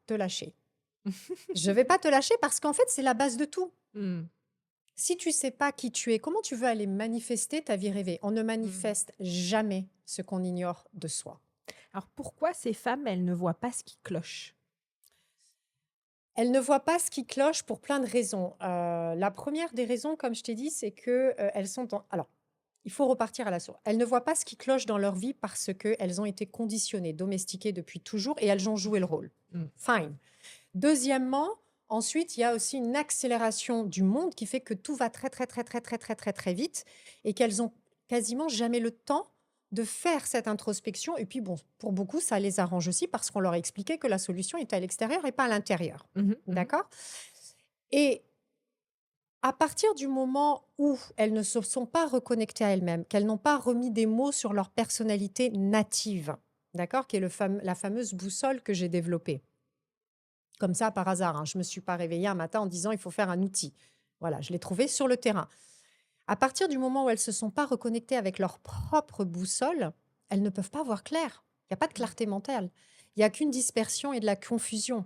te lâcher. Je vais pas te lâcher parce qu'en fait, c'est la base de tout. Mmh. Si tu sais pas qui tu es, comment tu veux aller manifester ta vie rêvée? On ne Mmh. manifeste jamais ce qu'on ignore de soi. Alors pourquoi ces femmes, elles ne voient pas ce qui cloche? Elles ne voient pas ce qui cloche pour plein de raisons. La première des raisons, comme je t'ai dit, c'est que, elles sont en alors, il faut repartir à la source. Elles ne voient pas ce qui cloche dans leur vie parce qu'elles ont été conditionnées, domestiquées depuis toujours et elles ont joué le rôle. Mmh. Fine. Deuxièmement, ensuite, il y a aussi une accélération du monde qui fait que tout va très, très, très, très, très, très, très, très vite et qu'elles ont quasiment jamais le temps de faire cette introspection. Et puis, bon, pour beaucoup, ça les arrange aussi parce qu'on leur a expliqué que la solution était à l'extérieur et pas à l'intérieur. Mmh mh. Mmh. D'accord? Et à partir du moment où elles ne se sont pas reconnectées à elles-mêmes, qu'elles n'ont pas remis des mots sur leur personnalité native, d'accord? Qui est la fameuse boussole que j'ai développée. Comme ça, par hasard, hein. Je me suis pas réveillée un matin en disant: «Il faut faire un outil». Voilà, je l'ai trouvé sur le terrain. À partir du moment où elles se sont pas reconnectées avec leur propre boussole, elles ne peuvent pas voir clair. Il y a pas de Mmh. clarté mentale. Il y a qu'une dispersion et de la confusion.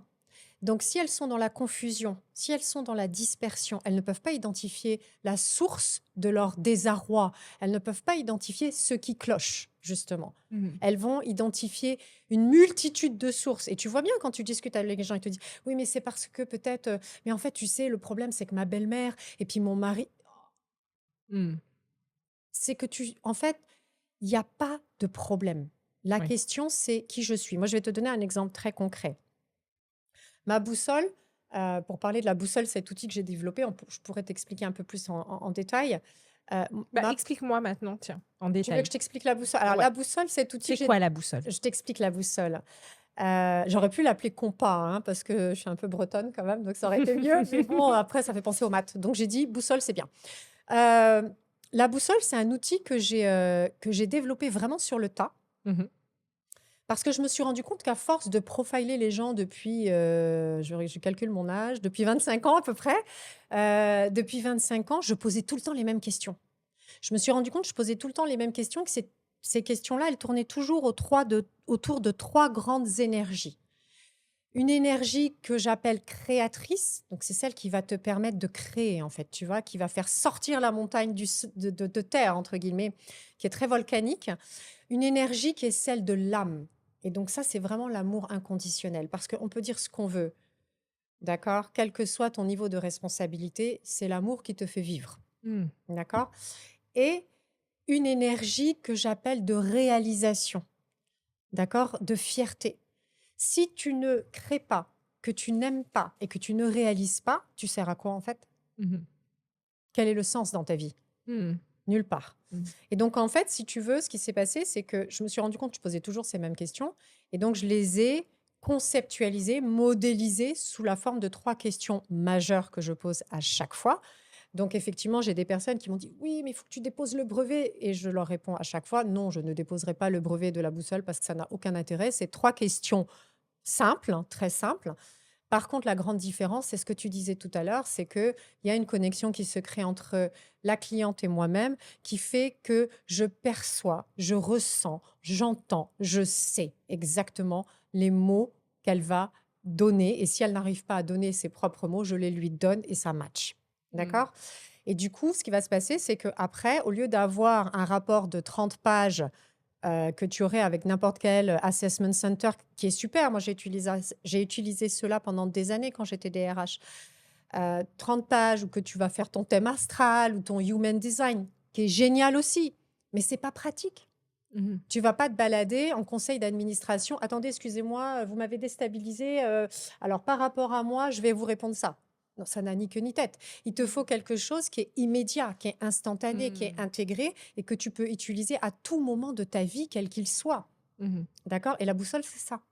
Donc si elles sont dans la confusion, si elles sont dans la dispersion, elles ne peuvent pas identifier la source de leur désarroi. Elles ne peuvent pas identifier ce qui cloche, justement. Mmh. Elles vont identifier une multitude de sources. Et tu vois bien quand tu discutes avec les gens, ils te disent: «Oui, mais c'est parce que peut-être, mais en fait, tu sais, le problème, c'est que ma belle-mère et puis mon mari». Mmh. C'est que en fait, il y a pas de problème. La Oui. question, c'est qui je suis. Moi, je vais te donner un exemple très concret. Ma boussole, pour parler de la boussole, cet outil que j'ai développé, je pourrais t'expliquer un peu plus en détail. Bah, explique-moi maintenant, tiens, en Tu veux que détail. je t'explique la boussole? Alors Ouais. la boussole, cet outil C'est que j'ai quoi la boussole? je t'explique la boussole. J'aurais pu l'appeler compas, hein, parce que je suis un peu bretonne quand même, donc ça aurait été mieux, mais bon, après ça fait penser aux maths. Donc j'ai dit: «Boussole, c'est bien». Heu, la boussole, c'est un outil que j'ai développé vraiment sur le tas. Mmh mh. Parce que je me suis rendu compte qu'à force de profiler les gens depuis, je calcule mon âge, depuis 25 ans à peu près, depuis 25 ans, je posais tout le temps les mêmes questions. Je me suis rendu compte que je posais tout le temps les mêmes questions, que ces questions-là, elles tournaient toujours autour de 3 grandes énergies. Une énergie que j'appelle créatrice, donc c'est celle qui va te permettre de créer en fait, tu vois? Qui va faire sortir la montagne de «terre» entre guillemets, qui est très volcanique. Une énergie qui est celle de l'âme et donc ça, c'est vraiment l'amour inconditionnel parce qu'on peut dire ce qu'on veut, d'accord? Quel que soit ton niveau de responsabilité, c'est l'amour qui te fait vivre, Mmh. d'accord? Et une énergie que j'appelle de réalisation, d'accord? De fierté. Si tu ne crées pas, que tu n'aimes pas et que tu ne réalises pas, tu sers à quoi en fait? Mmh mh. Quel est le sens dans ta vie? Mmh. Nulle part. Mmh. Et donc en fait, si tu veux, ce qui s'est passé, c'est que je me suis rendu compte que je posais toujours ces mêmes questions et donc je les ai conceptualisées, modélisées sous la forme de 3 questions majeures que je pose à chaque fois. Donc effectivement, j'ai des personnes qui m'ont dit: «Oui, mais il faut que tu déposes le brevet» et je leur réponds à chaque fois: «Non, je ne déposerai pas le brevet de la boussole parce que ça n'a aucun intérêt». C'est 3 questions simples, hein, très simples. Par contre, la grande différence, c'est ce que tu disais tout à l'heure, c'est qu'il y a une connexion qui se crée entre la cliente et moi-même qui fait que je perçois, je ressens, j'entends, je sais exactement les mots qu'elle va donner. Et si elle n'arrive pas à donner ses propres mots, je les lui donne et ça match. Mmh. D'accord? Et du coup, ce qui va se passer, c'est qu'après, au lieu d'avoir un rapport de 30 pages que tu aurais avec n'importe quel assessment center qui est super. Moi, j'ai utilisé cela pendant des années quand j'étais DRH. 30 pages où que tu vas faire ton thème astral ou ton human design, qui est génial aussi, mais c'est pas pratique. Mmh mh. Tu vas pas te balader en conseil d'administration. Attendez, excusez-moi, vous m'avez déstabilisé. Alors, par rapport à moi, je vais vous répondre ça. Non, ça n'a ni queue ni tête. Il te faut quelque chose qui est immédiat, qui est instantané, qui est Mmh. intégré et que tu peux utiliser à tout moment de ta vie, quel qu'il soit. Mmh mh. D'accord? Et la boussole, c'est ça.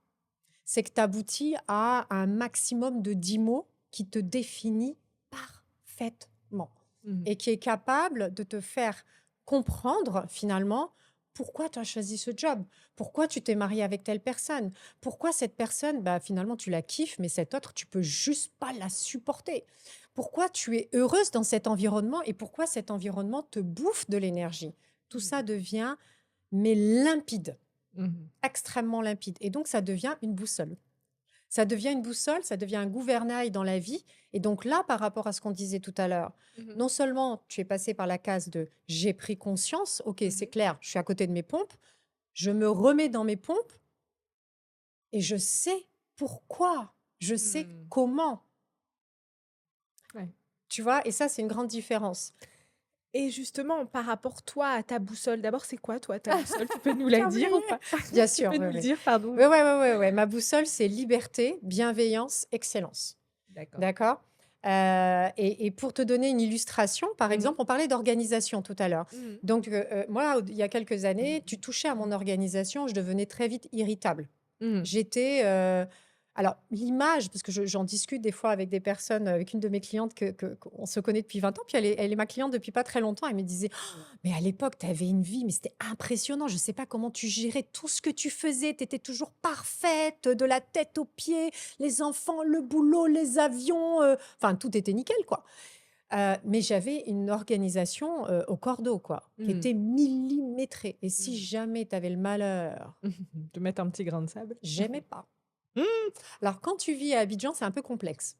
C'est que tu aboutis à un maximum de 10 mots qui te définit parfaitement Mmh. et qui est capable de te faire comprendre finalement pourquoi tu as choisi ce job, pourquoi tu t'es marié avec telle personne, pourquoi cette personne, bah, finalement tu la kiffes, mais cette autre, tu peux juste pas la supporter. Pourquoi tu es heureuse dans cet environnement et pourquoi cet environnement te bouffe de l'énergie. Tout ça Mmh. devient mais limpide, Mmh. extrêmement limpide. Et donc ça devient une boussole. Ça devient une boussole, ça devient un gouvernail dans la vie. Et donc là, par rapport à ce qu'on disait tout à l'heure, Mhm. non seulement tu es passé par la case de j'ai pris conscience, ok, c'est Mhm. clair, je suis à côté de mes pompes, je me remets dans mes pompes et je sais pourquoi, je sais Hmm. comment, Ouais. tu vois, et ça, c'est une grande différence. Et justement, par rapport, toi, à ta boussole, d'abord, c'est quoi, toi, ta boussole? Tu peux nous la J'ai dire ou oublié. pas? Bien Tu sûr, peux oui, nous le oui. dire, pardon. Ouais, ouais, ouais, ouais, ouais. Ma boussole, c'est liberté, bienveillance, excellence. D'accord. D'accord. Et pour te donner une illustration, par Mhm. exemple, on parlait d'organisation tout à l'heure. Mhm. Donc, moi, il y a quelques années, tu touchais à mon organisation, je devenais très vite irritable. Mhm. J'étais. Alors, l'image, parce que j'en discute des fois avec des personnes, avec une de mes clientes qu'on se connaît depuis 20 ans, puis elle est ma cliente depuis pas très longtemps. Elle me disait: «Oh, mais à l'époque, tu avais une vie, mais c'était impressionnant. Je ne sais pas comment tu gérais tout ce que tu faisais. Tu étais toujours parfaite, de la tête aux pieds, les enfants, le boulot, les avions, enfin, tout était nickel, quoi. Mais j'avais une organisation au cordeau, quoi, qui Mhm. était millimétrée. Et si Mhm. jamais tu avais le malheur, De mettre un petit grain de sable. j'aimais pas. Alors, quand tu vis à Abidjan, c'est un peu complexe.